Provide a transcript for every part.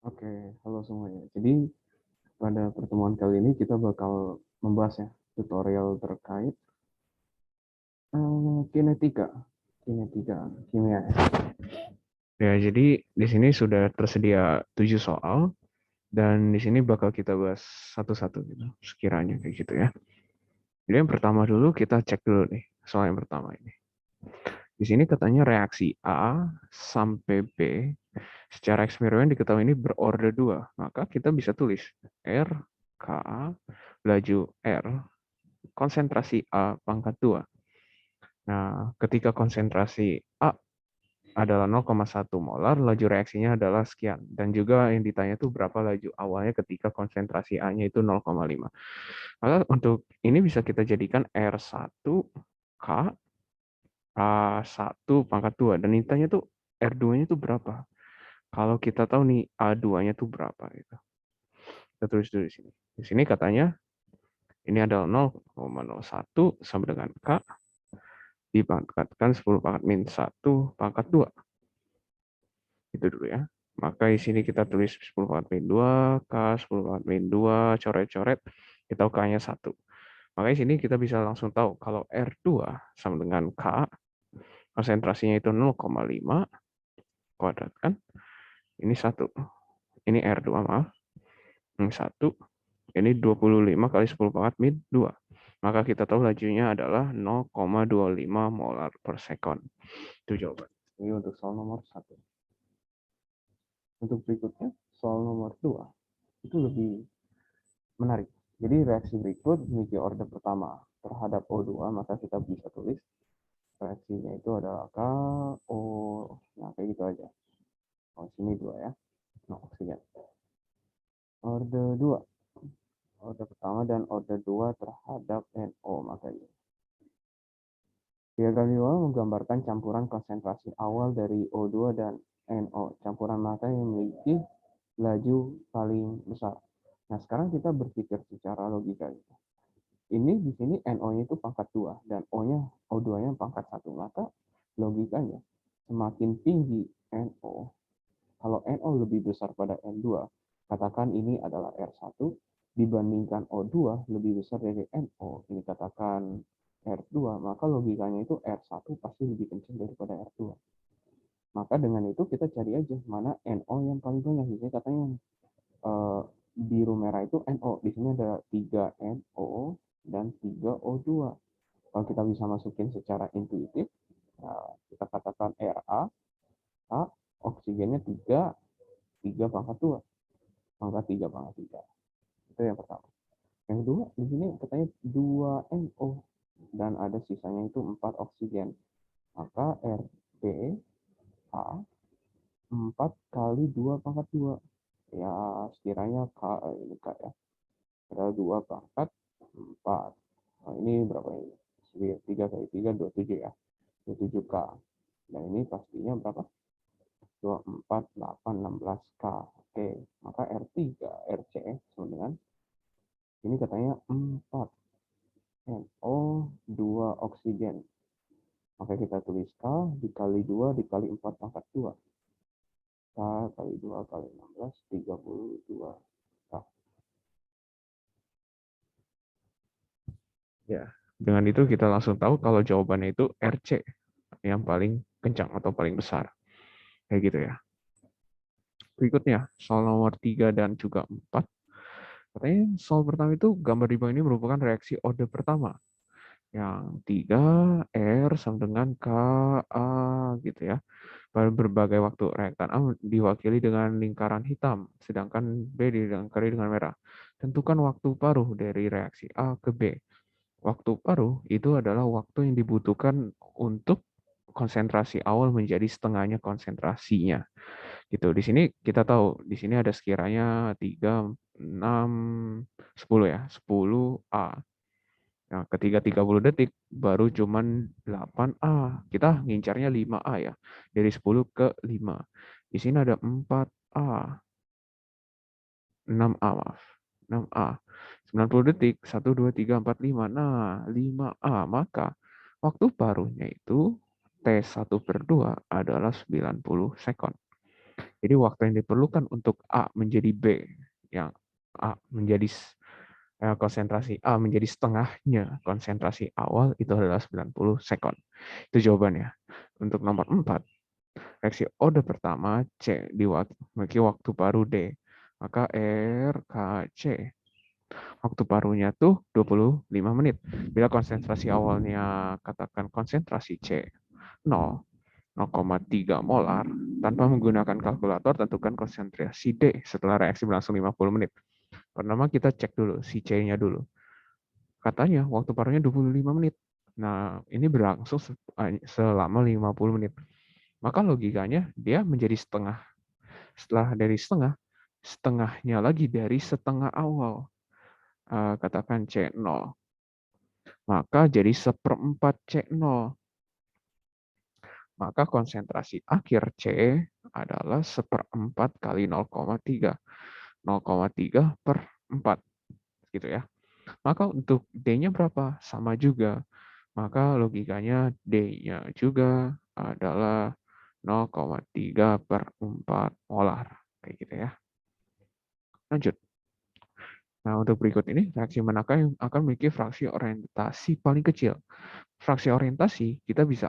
Oke, halo semuanya. Jadi pada pertemuan kali ini kita bakal membahas ya tutorial terkait kinetika, kinetika kimia. Ya, jadi di sini sudah tersedia 7 soal dan di sini bakal kita bahas satu-satu gitu, sekiranya kayak gitu ya. Jadi yang pertama dulu kita cek dulu nih soal yang pertama ini. Di sini katanya reaksi A sampai B secara eksperimen diketahui ini berorder 2. Maka kita bisa tulis R, K, laju R, konsentrasi A pangkat 2. Nah, ketika konsentrasi A adalah 0,1 molar, laju reaksinya adalah sekian. Dan juga yang ditanya itu berapa laju awalnya ketika konsentrasi A-nya itu 0,5. Maka untuk ini bisa kita jadikan R1 K A1 pangkat 2. Dan ditanya tuh R2-nya tuh berapa? Kalau kita tahu nih A2-nya tuh berapa gitu. Kita tulis dulu di sini. Di sini katanya ini adalah 0,01 sama dengan K dipangkatkan 10 pangkat min 1 pangkat 2. Itu dulu ya. Maka di sini kita tulis 10 pangkat min 2, K 10 pangkat min 2, coret-coret, kita tahu K-nya 1. Maka di sini kita bisa langsung tahu kalau R2 sama dengan K, konsentrasinya itu 0,5 kuadrat kan. Ini 1. Ini R2 maaf. Ini 1. Ini 25 kali 10 pangkat min 2. Maka kita tahu lajunya adalah 0,25 molar per second. Itu jawaban. Ini untuk soal nomor 1. Untuk berikutnya, soal nomor 2. Itu lebih menarik. Jadi reaksi berikut memiliki order pertama terhadap O2, maka kita bisa tulis reaksinya itu adalah KO. Nah, kayak gitu aja. Oh, sini 2 ya. Nah, oksigen. Order 2. Order pertama dan order 2 terhadap NO, maka ini. Diagram di bawah menggambarkan campuran konsentrasi awal dari O2 dan NO. Campuran mata yang memiliki laju paling besar. Nah, sekarang kita berpikir secara logika. Ini di sini NO-nya itu pangkat 2 dan O-nya O2-nya pangkat 1. Maka logikanya semakin tinggi NO, kalau NO lebih besar pada N2, katakan ini adalah R1 dibandingkan O2 lebih besar dari NO, ini katakan R2, maka logikanya itu R1 pasti lebih kencang daripada R2. Maka dengan itu kita cari aja mana NO yang paling banyak. Jadi katanya biru merah itu NO. Di sini ada 3 NO dan 3 O2. Kalau kita bisa masukin secara intuitif, kita katakan Ra, A, oksigennya 3, 3 pangkat 2. Pangkat 3, pangkat 3. Itu yang pertama. Yang kedua, di sini katanya 2 NO dan ada sisanya itu 4 oksigen. Maka RB A 4 kali 2 pangkat 2. Ya, sekiranya K ini K ya. Ada 2 pangkat 4. Nah, ini berapa ini? 3 kali 3, 27 ya. 27K. Nah, ini pastinya berapa? 24, 8, 16K. Oke, maka R3, RC sama dengan ini katanya 4 NO 2 oksigen. Maka kita tulis K dikali 2 dikali 4 pangkat 2. K kali 2 kali 16, 32 K. Ya, dengan itu kita langsung tahu kalau jawabannya itu RC yang paling kencang atau paling besar. Kayak gitu ya. Berikutnya, soal nomor 3 dan juga 4. Katanya soal pertama itu gambar di bawah ini merupakan reaksi order pertama. Yang 3 R sama dengan KA gitu ya. Pada berbagai waktu reaktan A diwakili dengan lingkaran hitam, sedangkan B dilingkari dengan merah. Tentukan waktu paruh dari reaksi A ke B. Waktu paruh itu adalah waktu yang dibutuhkan untuk konsentrasi awal menjadi setengahnya konsentrasinya. Gitu. Di sini kita tahu, di sini ada sekiranya 3, 6, 10 ya. 10 A. Nah, ketika 30 detik baru cuman 8A. Kita ngincarnya 5A ya. Dari 10 ke 5. Di sini ada 4A. 6A maaf. 6A. 90 detik. 1, 2, 3, 4, 5. Nah, 5A. Maka waktu paruhnya itu T1/2 adalah 90 sekon. Jadi waktu yang diperlukan untuk A menjadi B, yang A menjadi konsentrasi A menjadi setengahnya konsentrasi awal itu adalah 90 sekon. Itu jawabannya. Untuk nomor 4, reaksi ode pertama C memiliki waktu paruh D. Maka RKC waktu paruhnya tuh 25 menit. Bila konsentrasi awalnya katakan konsentrasi C 0, 0,3 molar, tanpa menggunakan kalkulator tentukan konsentrasi D setelah reaksi berlangsung 50 menit. Pertama kita cek dulu si C-nya dulu. Katanya waktu paruhnya 25 menit. Nah, ini berlangsung selama 50 menit. Maka logikanya dia menjadi setengah. Setelah dari setengah, setengahnya lagi dari setengah awal. Katakan C0. Maka jadi seperempat C0. Maka konsentrasi akhir C adalah seperempat kali 0,3. 0,3 per 4. Gitu ya. Maka untuk D-nya berapa? Sama juga. Maka logikanya D-nya juga adalah 0,3 per 4 molar. Kayak gitu ya. Lanjut. Nah, untuk berikut ini, reaksi manakah yang akan memiliki fraksi orientasi paling kecil? Fraksi orientasi, kita bisa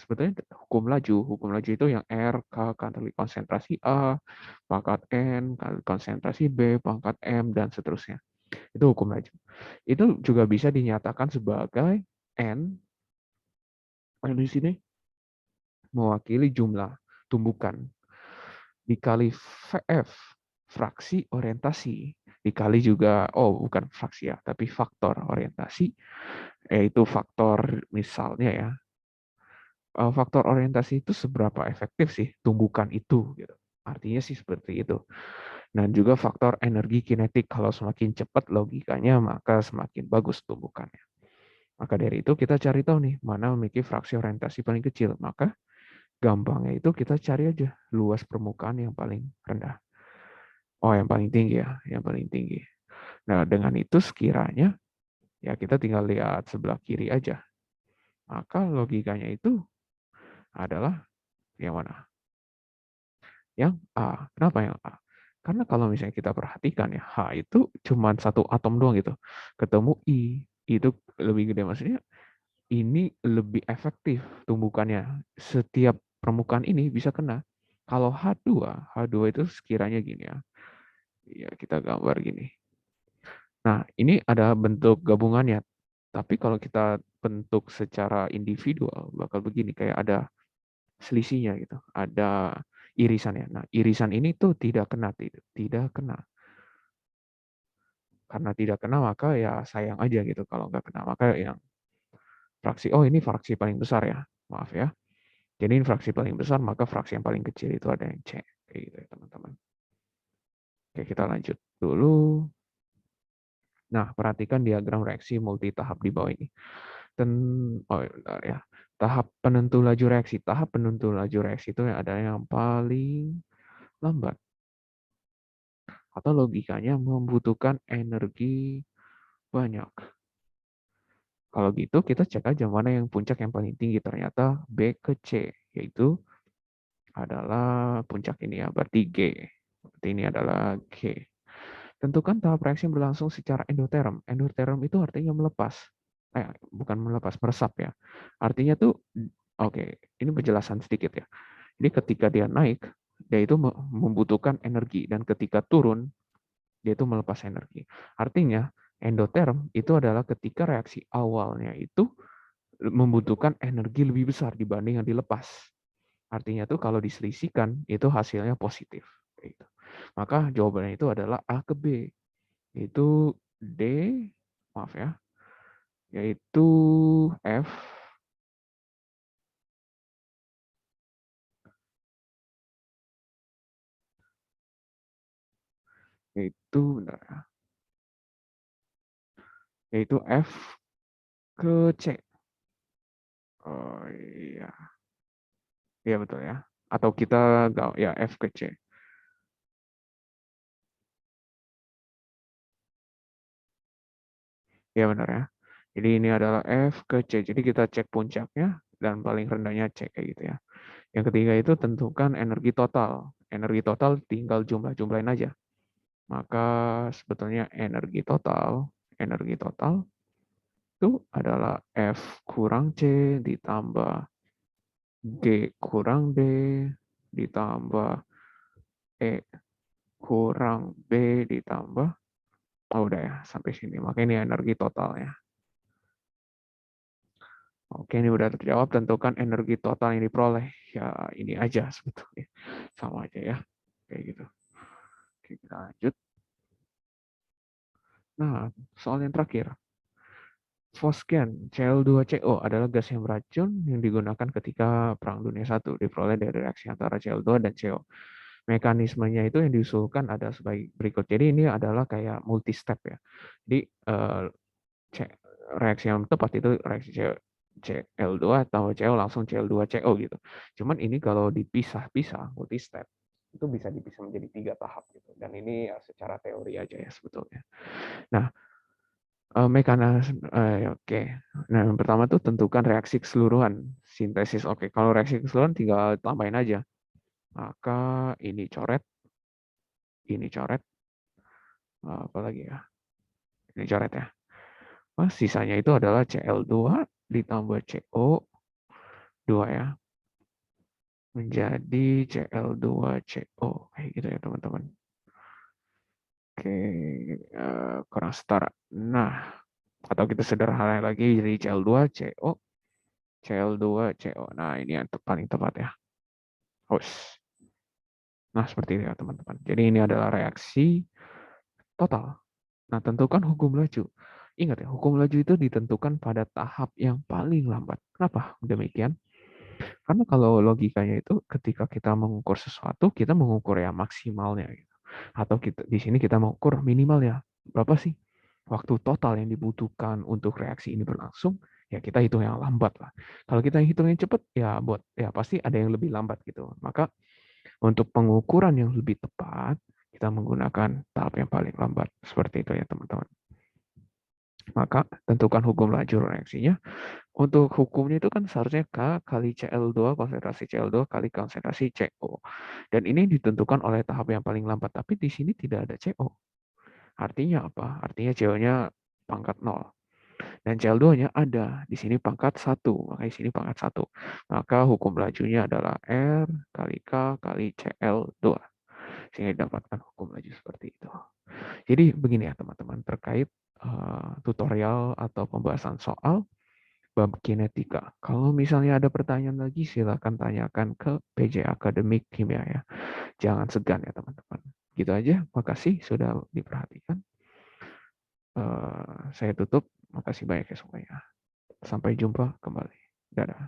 sebetulnya hukum laju. Hukum laju itu yang R kali konsentrasi A, pangkat N kali konsentrasi B, pangkat M, dan seterusnya. Itu hukum laju. Itu juga bisa dinyatakan sebagai N, di sini mewakili jumlah tumbukan, dikali F, fraksi orientasi, dikali juga, bukan fraksi ya, tapi faktor orientasi, yaitu faktor misalnya ya, faktor orientasi itu seberapa efektif sih tumbukan itu, gitu. Artinya sih seperti itu. Dan juga faktor energi kinetik, kalau semakin cepat logikanya, maka semakin bagus tumbukannya. Maka dari itu kita cari tahu nih, mana memiliki fraksi orientasi paling kecil. Maka gampangnya itu kita cari aja luas permukaan yang paling rendah. Oh, yang paling tinggi ya, yang paling tinggi. Nah, dengan itu sekiranya, ya kita tinggal lihat sebelah kiri aja. Maka logikanya itu adalah yang mana? Yang A. Kenapa yang A? Karena kalau misalnya kita perhatikan ya, H itu cuma satu atom doang gitu. Ketemu I, itu lebih gede. Maksudnya ini lebih efektif tumbukannya. Setiap permukaan ini bisa kena. Kalau H2 itu sekiranya gini ya. Ya, kita gambar gini. Nah, ini ada bentuk gabungannya. Tapi kalau kita bentuk secara individual, bakal begini. Kayak ada selisihnya gitu. Ada irisannya. Nah, irisan ini tuh tidak kena. Tidak kena. Karena tidak kena, maka ya sayang aja gitu. Kalau nggak kena, maka yang fraksi, ini fraksi paling besar ya. Maaf ya. Jadi ini fraksi paling besar, maka fraksi yang paling kecil itu ada yang C. Kayak gitu ya, teman-teman. Oke, kita lanjut dulu. Nah, perhatikan diagram reaksi multi tahap di bawah ini. Bentar ya. Tahap penentu laju reaksi. Tahap penentu laju reaksi itu ada yang paling lambat. Atau logikanya membutuhkan energi banyak. Kalau gitu, kita cek aja mana yang puncak yang paling tinggi. Ternyata B ke C, yaitu adalah puncak ini ya, berarti G. Berarti ini adalah G. Tentukan tahap reaksi yang berlangsung secara endoterm. Endoterm itu artinya melepas. Bukan melepas, meresap ya. Artinya tuh, oke, ini penjelasan sedikit ya. Jadi ketika dia naik, dia itu membutuhkan energi. Dan ketika turun, dia itu melepas energi. Artinya, endoterm itu adalah ketika reaksi awalnya itu membutuhkan energi lebih besar dibanding yang dilepas. Artinya tuh kalau diselisihkan, itu hasilnya positif. Gitu. Maka jawabannya itu adalah A ke B. Itu D, maaf ya, yaitu F, yaitu bentar ya, yaitu F ke C. Oh iya, iya betul ya. Atau kita ya F ke C. Iya benar ya. Jadi ini adalah F ke C. Jadi kita cek puncaknya dan paling rendahnya C kayak gitu ya. Yang ketiga itu tentukan energi total. Energi total tinggal jumlah-jumlahin aja. Maka sebetulnya energi total itu adalah F kurang C ditambah G kurang B ditambah E kurang B ditambah, oh udah ya sampai sini. Maka ini energi totalnya. Oke, ini udah terjawab. Tentukan energi total yang diperoleh. Ya ini aja sebetulnya. Sama aja ya. Kayak gitu. Oke, kita lanjut. Nah, soal yang terakhir. Fosgen Cl2CO adalah gas yang beracun yang digunakan ketika Perang Dunia I, diperoleh dari reaksi antara Cl2 dan CO. Mekanismenya itu yang diusulkan ada sebagai berikut. Jadi ini adalah kayak multi step ya. Jadi reaksi yang tepat itu reaksi Cl2 atau CO langsung Cl2CO gitu. Cuman ini kalau dipisah-pisah multi step itu bisa dipisah menjadi 3 tahap gitu. Dan ini ya secara teori aja ya sebetulnya. Nah, mekanisme oke. Nah, yang pertama tuh tentukan reaksi keseluruhan sintesis. Oke, kalau reaksi keseluruhan tinggal tambahin aja. Maka ini coret, apa lagi ya? Ini coret ya. Nah, sisanya itu adalah Cl2 ditambah CO2 ya. Menjadi Cl2CO. Kayak gitu ya, teman-teman. Oke, kurang setara. Nah, atau kita sederhana lagi jadi Cl2CO, Cl2CO. Nah, ini yang paling tepat ya. Nah, seperti itu ya, teman-teman. Jadi ini adalah reaksi total. Nah, tentukan hukum laju. Ingat ya, hukum laju itu ditentukan pada tahap yang paling lambat. Kenapa demikian? Karena kalau logikanya itu ketika kita mengukur sesuatu, kita mengukur yang maksimalnya gitu. Atau kita di sini kita mengukur minimalnya. Berapa sih waktu total yang dibutuhkan untuk reaksi ini berlangsung? Ya kita hitung yang lambat lah. Kalau kita hitung yang cepat, ya pasti ada yang lebih lambat gitu. Maka untuk pengukuran yang lebih tepat, kita menggunakan tahap yang paling lambat. Seperti itu ya teman-teman. Maka tentukan hukum laju reaksinya. Untuk hukumnya itu kan seharusnya K kali Cl2, konsentrasi Cl2 kali konsentrasi CO. Dan ini ditentukan oleh tahap yang paling lambat. Tapi di sini tidak ada CO. Artinya apa? Artinya CO-nya pangkat 0. Dan Cl2-nya ada. Di sini pangkat 1. Maka di sini pangkat 1. Maka hukum lajunya adalah R kali K kali Cl2. Sehingga didapatkan hukum laju seperti itu. Jadi begini ya teman-teman, terkait tutorial atau pembahasan soal bab kinetika. Kalau misalnya ada pertanyaan lagi, silakan tanyakan ke PJ Akademik Kimia ya. Jangan segan ya teman-teman. Gitu aja, makasih sudah diperhatikan. Saya tutup, makasih banyak ya semuanya. Sampai jumpa kembali. Dadah.